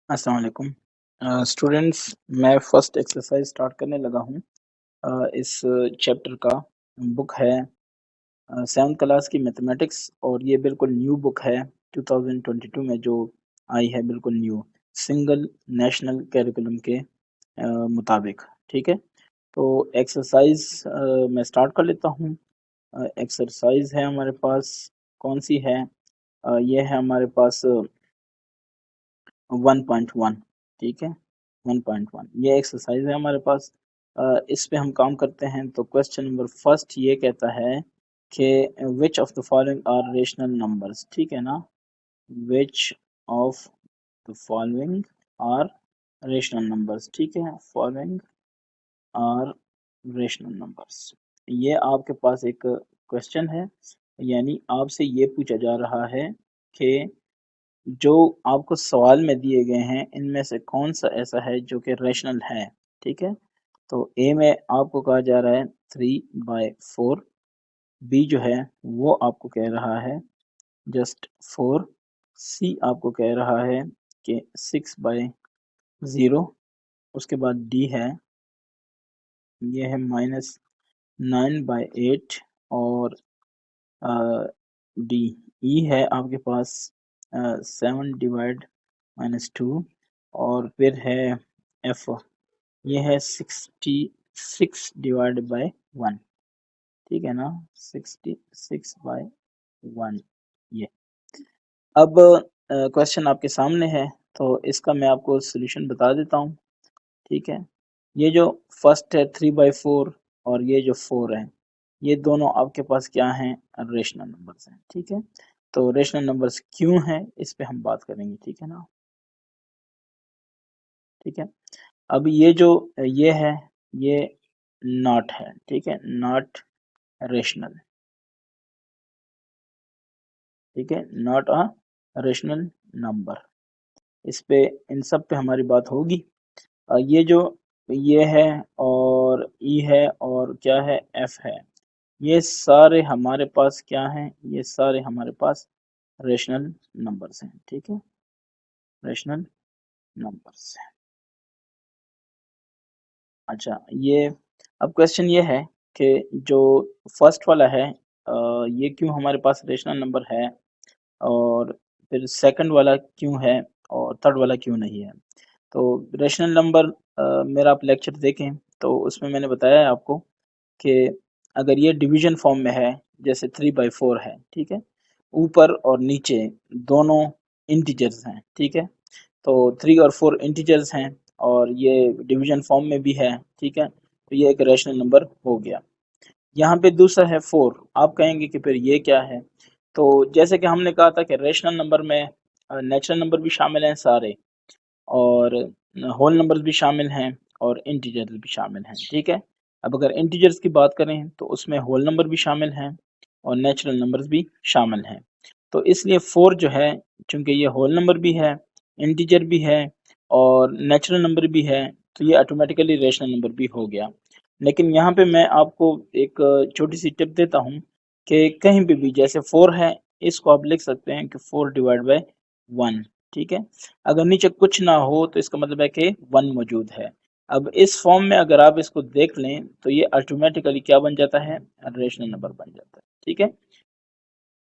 अस्सलाम वालेकुम स्टूडेंट्स। मैं फर्स्ट एक्सरसाइज स्टार्ट करने लगा हूँ। इस चैप्टर का बुक है सेवन्थ क्लास की मैथमेटिक्स और ये बिल्कुल न्यू बुक है 2022 में जो आई है, बिल्कुल न्यू सिंगल नेशनल कैरिकुलम के मुताबिक। ठीक है, तो एक्सरसाइज मैं स्टार्ट कर लेता हूँ। एक्सरसाइज है हमारे पास, कौन सी है? ये है हमारे पास 1.1। ठीक है, 1.1 ये एक्सरसाइज है हमारे पास। इस पे हम काम करते हैं। तो क्वेश्चन नंबर फर्स्ट ये कहता है कि which of the following are rational numbers. ठीक है ना, which of the following are rational numbers. ठीक है, फॉलोइंग आर रेशनल नंबर्स। ये आपके पास एक क्वेश्चन है, यानी आपसे ये पूछा जा रहा है कि जो आपको सवाल में दिए गए हैं इनमें से कौन सा ऐसा है जो कि रेशनल है। ठीक है, तो ए में आपको कहा जा रहा है 3/4, बी जो है वो आपको कह रहा है जस्ट 4, सी आपको कह रहा है कि 6/0, उसके बाद डी है, ये है -9/8, और डी ई है आपके पास 7/-2, और फिर है एफ, ये है 66/1। ठीक है ना, 66/1 ये। अब क्वेश्चन आपके सामने है, तो इसका मैं आपको सोल्यूशन बता देता हूँ। ठीक है, ये जो फर्स्ट है 3/4 और ये जो 4 है, ये दोनों आपके पास क्या हैं? रेशनल नंबर्स हैं। ठीक है, तो रेशनल नंबर्स क्यों हैं इस पे हम बात करेंगे। ठीक है ना, ठीक है। अब ये जो ये है, ये नॉट है। ठीक है, नॉट रेशनल। ठीक है, नॉट अ रेशनल नंबर। इस पे इन सब पे हमारी बात होगी। ये जो ये है और ई है और क्या है, एफ है, ये सारे हमारे पास क्या हैं? ये सारे हमारे पास रेशनल नंबर्स हैं। ठीक है, रेशनल नंबर्स। अच्छा, ये अब क्वेश्चन ये है कि जो फर्स्ट वाला है, ये क्यों हमारे पास रेशनल नंबर है, और फिर सेकंड वाला क्यों है, और थर्ड वाला क्यों नहीं है। तो रेशनल नंबर, मेरा आप लेक्चर देखें तो उसमें मैंने बताया है आपको कि अगर ये डिवीजन फॉर्म में है, जैसे 3/4 है, ठीक है, ऊपर और नीचे दोनों इंटीजर्स हैं। ठीक है, तो 3 और 4 इंटीजर्स हैं और ये डिवीजन फॉर्म में भी है। ठीक है, तो ये एक रैशनल नंबर हो गया। यहाँ पे दूसरा है 4, आप कहेंगे कि फिर ये क्या है? तो जैसे कि हमने कहा था कि रैशनल नंबर में नेचुरल नंबर भी शामिल हैं सारे, और होल नंबर्स भी शामिल हैं, और इंटीजर्स भी शामिल हैं। ठीक है, अब अगर इंटीजर्स की बात करें तो उसमें होल नंबर भी शामिल हैं और नेचुरल नंबर्स भी शामिल हैं। तो इसलिए 4 जो है, चूंकि ये होल नंबर भी है, इंटीजर भी है और नेचुरल नंबर भी है, तो ये ऑटोमेटिकली रेशनल नंबर भी हो गया। लेकिन यहाँ पे मैं आपको एक छोटी सी टिप देता हूँ कि कहीं पे भी जैसे 4 है, इसको आप लिख सकते हैं कि 4/1। ठीक है, अगर नीचे कुछ ना हो तो इसका मतलब है कि 1 मौजूद है। अब इस फॉर्म में अगर आप इसको देख लें तो ये ऑटोमेटिकली क्या बन जाता है? रेशनल नंबर बन जाता है। ठीक है,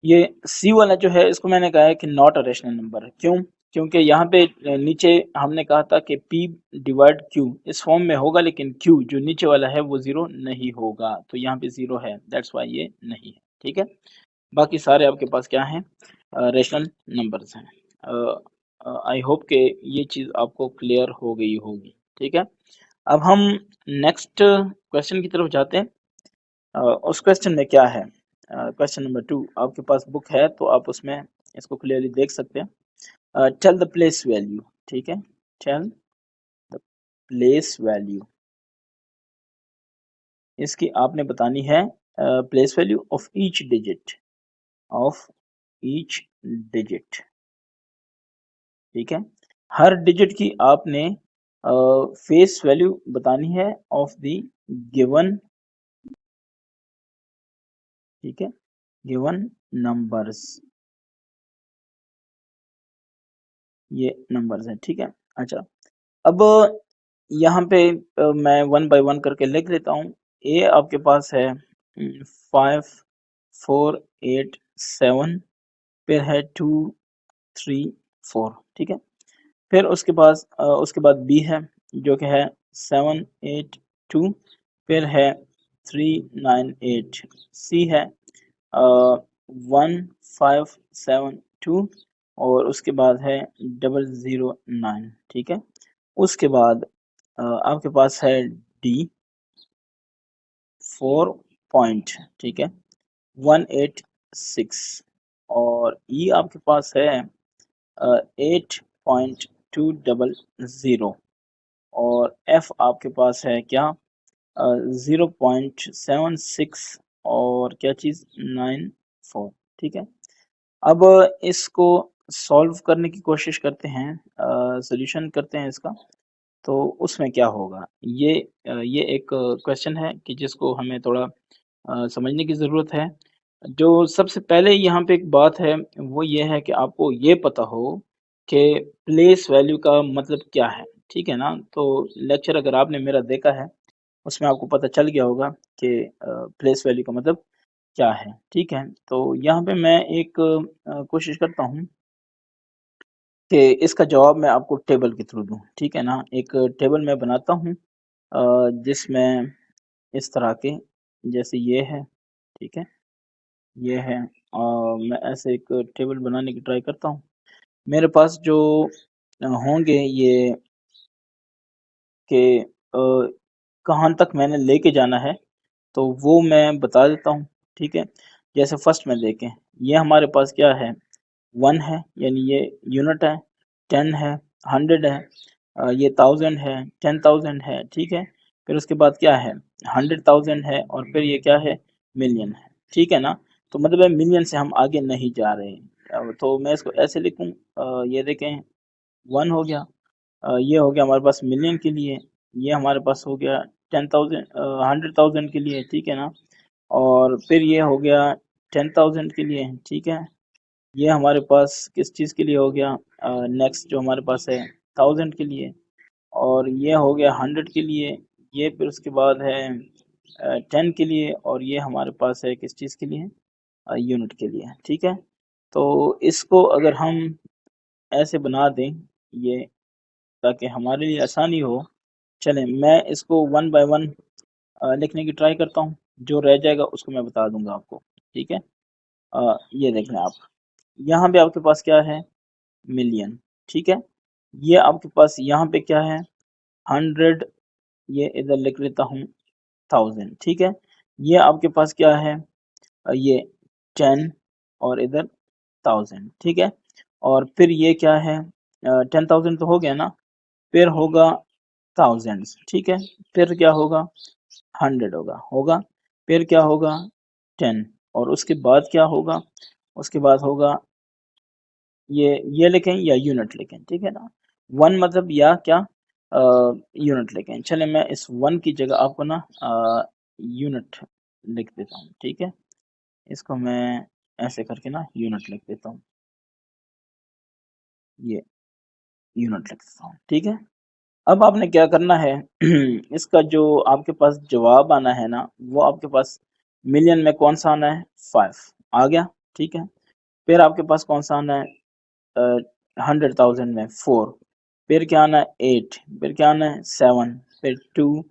ये सी वाला जो है, इसको मैंने कहा है कि नॉट अ रेशनल नंबर। क्यों? क्योंकि यहाँ पे नीचे हमने कहा था कि P/Q इस फॉर्म में होगा, लेकिन Q जो नीचे वाला है वो 0 नहीं होगा, तो यहाँ पे 0 है, दैट्स वाई ये नहीं है। ठीक है, बाकी सारे आपके पास क्या हैं? रेशनल नंबर्स हैं। आई होप कि ये चीज़ आपको क्लियर हो गई होगी। ठीक है, अब हम नेक्स्ट क्वेश्चन की तरफ जाते हैं। उस क्वेश्चन में क्या है? क्वेश्चन नंबर 2 आपके पास बुक है तो आप उसमें इसको क्लियरली देख सकते हैं। Tell the place value. ठीक है, टेल द प्लेस वैल्यू, इसकी आपने बतानी है place value of each digit, of each digit. ठीक है, हर डिजिट की आपने फेस वैल्यू बतानी है ऑफ द गिवन। ठीक है, गिवन नंबर्स, ये नंबर्स हैं। ठीक है, अच्छा, अब यहाँ पे मैं 1 बाय 1 करके लिख लेता हूँ। ए आपके पास है 5, 4, 8, 7, फिर है 2, 3, 4, ठीक है? फिर उसके बाद बी है जो कि है 7, 8, 2, फिर है 3, 9, 8, सी है 1, 5, 7, 2 और उसके बाद है 009, ठीक है? उसके बाद आपके पास है डी 4 पॉइंट, ठीक है, 186 और ई आपके पास है 8.200 और एफ आपके पास है क्या 0.76 और क्या चीज़ 94, ठीक है। अब इसको सॉल्व करने की कोशिश करते हैं, सॉल्यूशन करते हैं इसका। तो उसमें क्या होगा ये एक क्वेश्चन है कि जिसको हमें थोड़ा समझने की ज़रूरत है। जो सबसे पहले यहाँ पे एक बात है वो ये है कि आपको ये पता हो कि प्लेस वैल्यू का मतलब क्या है, ठीक है ना? तो लेक्चर अगर आपने मेरा देखा है उसमें आपको पता चल गया होगा कि प्लेस वैल्यू का मतलब क्या है, ठीक है? तो यहाँ पे मैं एक कोशिश करता हूँ कि इसका जवाब मैं आपको टेबल के थ्रू दूँ, ठीक है ना? एक टेबल मैं बनाता हूँ जिसमें इस तरह के जैसे ये है, ठीक है? ये है मैं ऐसे एक टेबल बनाने की ट्राई करता हूँ। मेरे पास जो होंगे ये कि कहाँ तक मैंने लेके जाना है, तो वो मैं बता देता हूँ, ठीक है? जैसे फर्स्ट में देखें, ये हमारे पास क्या है 1 है, यानी ये यूनिट है, 10 है, 100 है, ये 1000 है, 10,000 है, ठीक है? फिर उसके बाद क्या है 100,000 है और फिर ये क्या है मिलियन है, ठीक है ना? तो मतलब है मिलियन से हम आगे नहीं जा रहे हैं। तो मैं इसको ऐसे लिखूँ ये देखें 1 हो गया, ये हो गया हमारे पास मिलियन के लिए, ये हमारे पास हो गया 10,000 100,000 के लिए, ठीक है ना? और फिर ये हो गया 10,000 के लिए, ठीक है? ये हमारे पास किस चीज़ के लिए हो गया नेक्स्ट जो हमारे पास है 1000 के लिए और ये हो गया 100 के लिए, ये फिर उसके बाद है 10 के लिए और ये हमारे पास है किस चीज़ के लिए यूनिट के लिए, ठीक है? तो इसको अगर हम ऐसे बना दें ये ताकि हमारे लिए आसानी हो, चलें मैं इसको 1 बाय 1 लिखने की ट्राई करता हूँ, जो रह जाएगा उसको मैं बता दूँगा आपको, ठीक है? ये देख लें आप, यहाँ पे आपके पास क्या है मिलियन, ठीक है? ये आपके पास यहाँ पे क्या है 100, ये इधर लिख लेता हूँ 1000, ठीक है? ये आपके पास क्या है ये 10 और इधर 1000, ठीक है? और फिर ये क्या है 10,000 तो हो गया ना, फिर होगा थाउजेंड्स, ठीक है? फिर क्या होगा 100 होगा, फिर क्या होगा 10 और उसके बाद क्या होगा, उसके बाद होगा ये लिखें या यूनिट लिखें, ठीक है ना? 1 मतलब या क्या यूनिट लिखें। चलें मैं इस 1 की जगह आपको ना यूनिट लिख देता हूँ, ठीक है? इसको मैं ऐसे करके ना यूनिट लिख देता हूँ, ये यूनिट लिख देता हूँ, ठीक है? अब आपने क्या करना है इसका जो आपके पास जवाब आना है ना, वो आपके पास मिलियन में कौन सा आना है 5 आ गया, ठीक है? फिर आपके पास कौन सा आना है 100,000 में 4, फिर क्या आना है 8, फिर क्या आना है 7, फिर 2,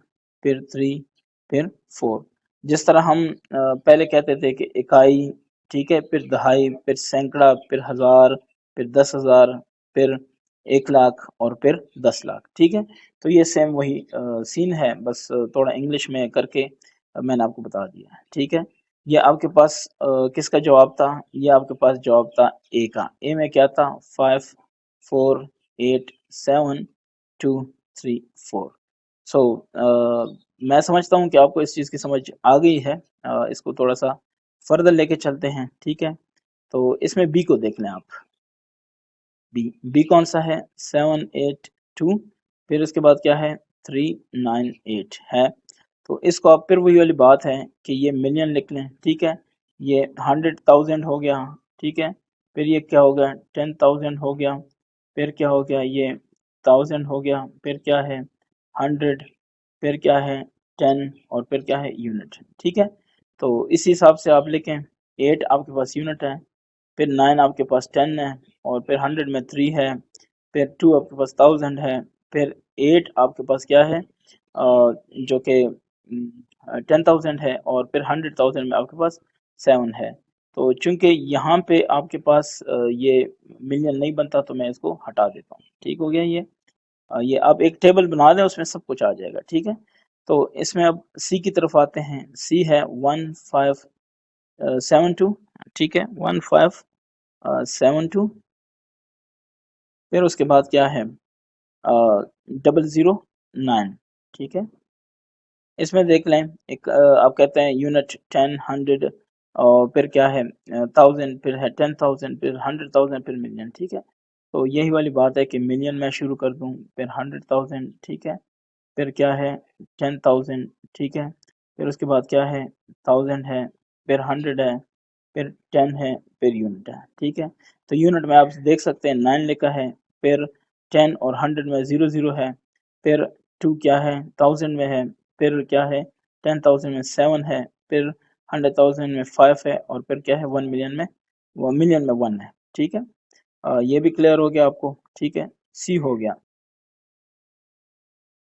फिर 3, फिर 4। जिस तरह हम पहले कहते थे कि इकाई, ठीक है, फिर दहाई, फिर सैकड़ा, फिर हज़ार, फिर 10,000, फिर 1 लाख और फिर 10 लाख, ठीक है? तो ये सेम वही सीन है, बस थोड़ा इंग्लिश में करके मैंने आपको बता दिया है, ठीक है? ये आपके पास किसका जवाब था? ये आपके पास जवाब था ए का। ए में क्या था 5, 4, 8, 7, 2, 3, 4। सो मैं समझता हूँ कि आपको इस चीज़ की समझ आ गई है। इसको थोड़ा-सा फर्दर लेके चलते हैं, ठीक है? तो इसमें बी को देख लें आप। बी, बी कौन सा है 7, 8, 2 फिर उसके बाद क्या है 3, 9, 8 है। तो इसको आप फिर वही वाली बात है कि ये मिलियन लिख लें, ठीक है? ये 100,000 हो गया, ठीक है? फिर ये क्या हो गया 10,000 हो गया, फिर क्या हो गया ये 1000 हो गया, फिर क्या है 100, फिर क्या है 10 और फिर क्या है यूनिट। ठीक है, तो इस हिसाब से आप लिखें 8 आपके पास यूनिट है, फिर 9 आपके पास 10 है, और फिर 100 में 3 है, फिर 2 आपके पास 1000 है, फिर 8 आपके पास क्या है जो कि 10,000 है, और फिर 100,000 में आपके पास 7 है। तो चूंकि यहाँ पे आपके पास ये मिलियन नहीं बनता तो मैं इसको हटा देता हूँ। ठीक हो गया ये आप एक टेबल बना दें, उसमें सब कुछ आ जाएगा। ठीक है, तो इसमें अब सी की तरफ आते हैं। सी है 1572। ठीक है, 1572। फिर उसके बाद क्या है 009। ठीक है, इसमें देख लें एक आप कहते हैं यूनिट 10 100 और फिर क्या है 1000, फिर है 10,000, फिर 100,000, फिर मिलियन। ठीक है, तो यही वाली बात है कि मिलियन में शुरू कर दूं, फिर 100,000। ठीक है, फिर क्या है 10,000। ठीक है, फिर उसके बाद क्या है 1000 है, फिर 100 है, फिर 10 है, फिर यूनिट है। ठीक है, तो यूनिट में आप देख सकते हैं 9 लिखा है, फिर 10 और 100 में 00 है, फिर 2 क्या है 1000 में है, फिर क्या है 10,000 में 7 है, फिर 100,000 में 5 है, और फिर क्या है 1 मिलियन में 1 है। ठीक है, ये भी क्लियर हो गया आपको। ठीक है, सी हो गया।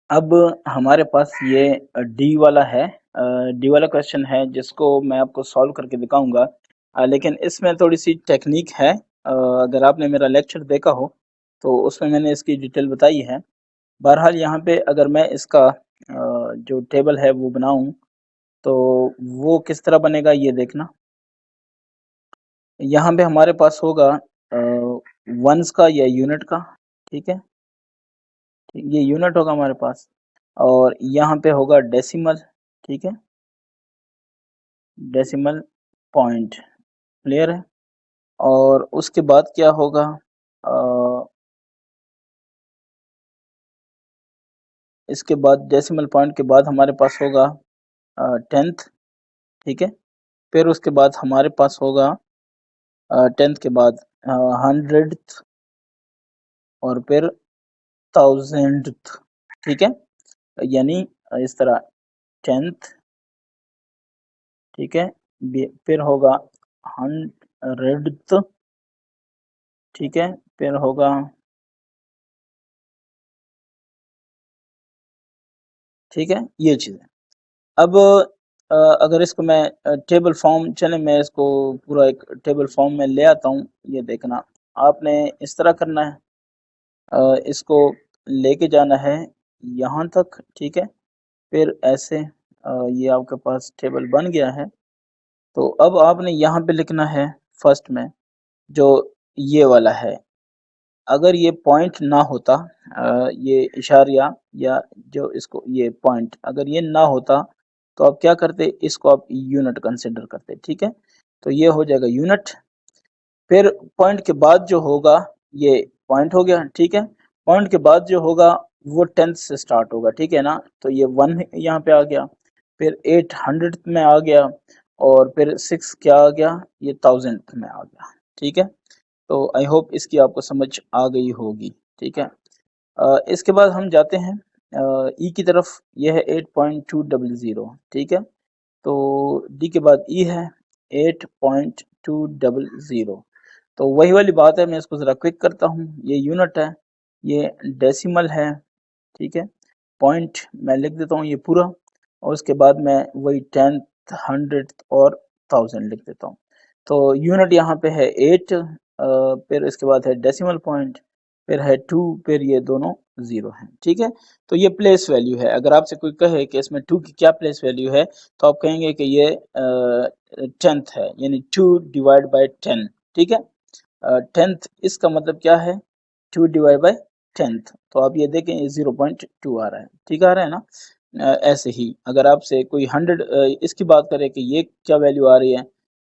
अब हमारे पास ये डी वाला है। डी वाला क्वेश्चन है जिसको मैं आपको सॉल्व करके दिखाऊंगा, लेकिन इसमें थोड़ी सी टेक्निक है। अगर आपने मेरा लेक्चर देखा हो तो उसमें मैंने इसकी डिटेल बताई है। बहरहाल यहाँ पे अगर मैं इसका जो टेबल है वो बनाऊं तो वो किस तरह बनेगा ये देखना। यहाँ पे हमारे पास होगा वंस का या यूनिट का। ठीक है, ये यूनिट होगा हमारे पास, और यहाँ पे होगा डेसिमल। ठीक है, डेसिमल पॉइंट, क्लियर है। और उसके बाद क्या होगा इसके बाद डेसिमल पॉइंट के बाद हमारे पास होगा 10th। ठीक है, फिर उसके बाद हमारे पास होगा 10th के बाद 100th, और फिर 1000th। ठीक है, यानी इस तरह 10th। ठीक है, फिर होगा 100th। ठीक है, फिर होगा, ठीक है, ये चीज़ है। अब अगर इसको मैं टेबल फॉर्म, चले मैं इसको पूरा एक टेबल फॉर्म में ले आता हूँ। ये देखना, आपने इस तरह करना है, इसको लेके जाना है यहाँ तक। ठीक है, फिर ऐसे ये आपके पास टेबल बन गया है। तो अब आपने यहाँ पे लिखना है फर्स्ट में जो ये वाला है। अगर ये पॉइंट ना होता, ये इशारिया या जो इसको ये पॉइंट अगर ये ना होता तो आप क्या करते, इसको आप यूनिट कंसिडर करते। ठीक है, तो ये हो जाएगा यूनिट। फिर पॉइंट के बाद जो होगा ये पॉइंट हो गया। ठीक है, पॉइंट के बाद जो होगा वो 10th से स्टार्ट होगा। ठीक है ना, तो ये 1 यहाँ पे आ गया, फिर 800 में आ गया, और फिर 6 क्या आ गया, ये 1000 में आ गया। ठीक है, तो आई होप इसकी आपको समझ आ गई होगी। ठीक है, इसके बाद हम जाते हैं ई की तरफ। यह है 8.200। ठीक है, तो डी के बाद ई है 8.200। तो वही वाली बात है, मैं इसको ज़रा क्विक करता हूँ। ये यूनिट है, ये डेसिमल है। ठीक है, पॉइंट मैं लिख देता हूँ ये पूरा, और उसके बाद मैं वही 10th 100th और 1000 लिख देता हूँ। तो यूनिट यहाँ पे है 8, फिर इसके बाद है डेसिमल पॉइंट, फिर है 2, फिर ये दोनों 0 हैं। ठीक है, तो ये प्लेस वैल्यू है। अगर आपसे कोई कहे कि इसमें 2 की क्या प्लेस वैल्यू है, तो आप कहेंगे कि ये 10th है, यानी 2 डिवाइड बाई 10। ठीक है, 10th इसका मतलब क्या है 2 डिवाइड बाई 10th। तो आप ये देखें ये 0.2 आ रहा है। ठीक आ रहा है ना। ऐसे ही अगर आपसे कोई 100 इसकी बात करे कि ये क्या वैल्यू आ रही है,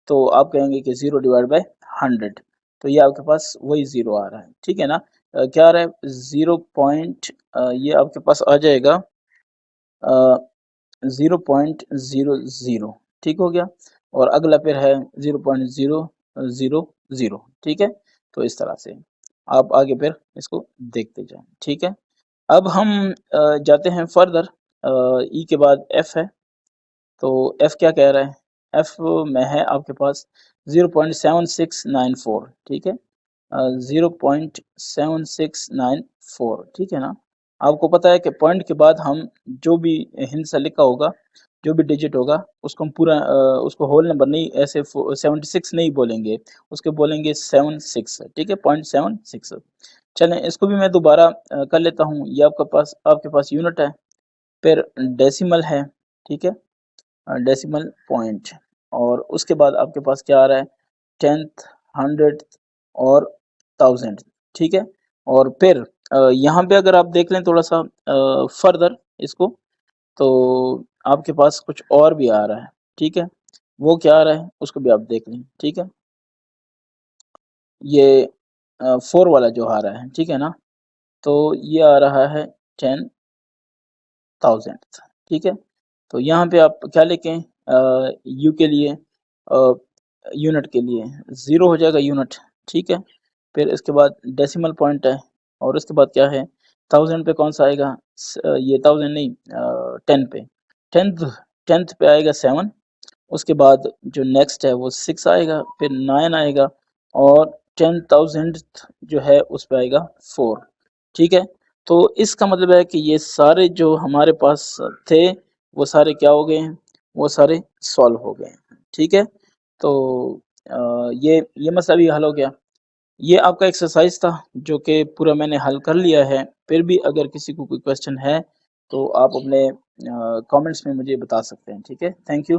तो आप कहेंगे कि 0 डिवाइड बाई 100। तो ये आपके पास वही 0 आ रहा है। ठीक है ना, क्या आ रहा है 0 पॉइंट, ये आपके पास आ जाएगा 0.00। ठीक हो गया, और अगला फिर है 0.000। ठीक है, तो इस तरह से आप आगे फिर इसको देखते जाएं। ठीक है, अब हम जाते हैं फर्दर। ई के बाद एफ है, तो एफ क्या कह रहा है? एफ में है आपके पास 0.7694, ठीक है, 0.7694, ठीक है ना। आपको पता है कि पॉइंट के बाद हम जो भी हिंसा लिखा होगा, जो भी डिजिट होगा, उसको हम पूरा उसको होल नंबर नहीं, ऐसे 76 नहीं बोलेंगे, उसके बोलेंगे 76, ठीक है, 0.76। चलें, इसको भी मैं दोबारा कर लेता हूँ। ये आपके पास यूनिट है, फिर डेसिमल है, ठीक है, डेसिमल पॉइंट, और उसके बाद आपके पास क्या आ रहा है? टेंथ, हंड्रेड और थाउजेंड, ठीक है। और फिर यहाँ पे अगर आप देख लें थोड़ा सा फर्दर इसको, तो आपके पास कुछ और भी आ रहा है, ठीक है। वो क्या आ रहा है उसको भी आप देख लें, ठीक है। ये 4 वाला जो आ रहा है, ठीक है ना, तो ये आ रहा है 10,000, ठीक है। तो यहाँ पे आप क्या लिखें? यू के लिए, यूनिट के लिए 0 हो जाएगा यूनिट, ठीक है। फिर इसके बाद डेसिमल पॉइंट है, और उसके बाद क्या है? 1000 पे कौन सा आएगा? ये 1000 नहीं, 10 पे, टेंथ टेंथ पे आएगा 7, उसके बाद जो नेक्स्ट है वो 6 आएगा, फिर 9 आएगा, और 10,000 जो है उस पे आएगा 4, ठीक है। तो इसका मतलब है कि ये सारे जो हमारे पास थे वो सारे क्या हो गए हैं? वो सारे सॉल्व हो गए हैं, ठीक है। तो ये मसला भी हल हो गया। ये आपका एक्सरसाइज था जो कि पूरा मैंने हल कर लिया है। फिर भी अगर किसी को कोई क्वेश्चन है तो आप अपने कमेंट्स में मुझे बता सकते हैं, ठीक है। Thank you.